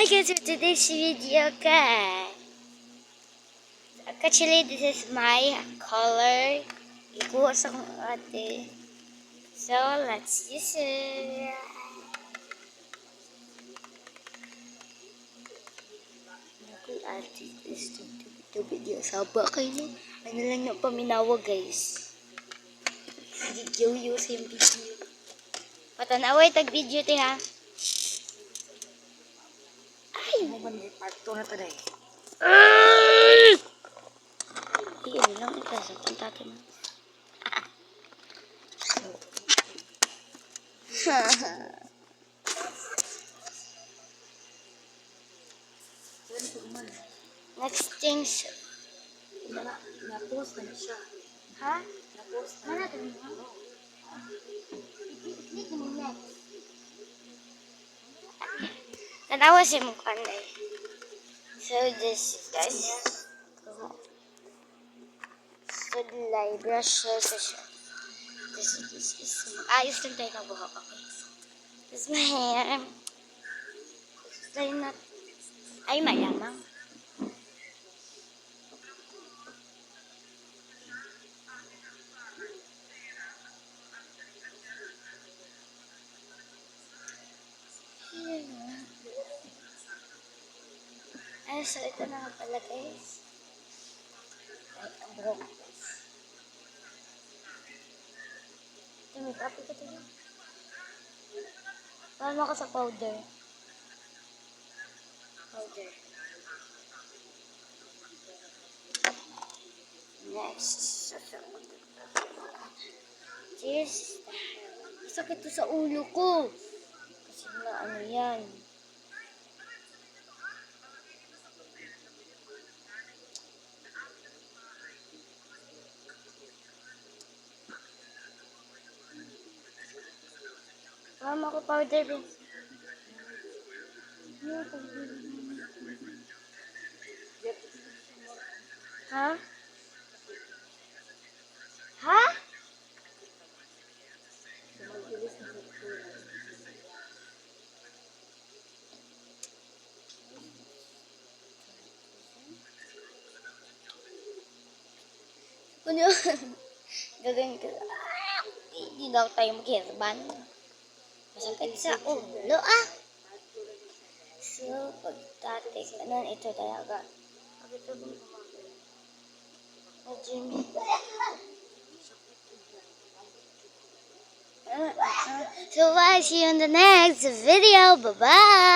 Hi guys, for today's video guys. Actually, this is my color. Ikuha sa kong ate. So, let's use it. Ako ate, this video. Saba kayo no? Ano lang na paminawa guys. Video yung video. Patanaway tag video te ha. Ay! Mo man part 2 na to day. Iyan lang ito sa pantato na. Next things. Na-post na siya. Ha? Na-post na. Mana ito mo? Hindi mo next. Tanawa siya mo kanday. So this guys. So the brush siya siya. This is ayos lang tayo ng buhok. Okay. This is my hair. Tayo na. Ay malamang. Ay, so ito na nga pala guys. Ay, ang buhok guys. Ito, may copy ko ito. Paano ako sa powder? Powder. Next. Cheers. Sakit to sa ulo ko. Kasi na ano yan. Mama ko powder din. Ha? Ha? Ano? Gagawin ko. Hindi daw tayo mag-herban. Masakit sa ulo ah. So, pagtatik, ano ito talaga? Ito ba? Jimmy. So, bye. See you in the next video. Bye-bye.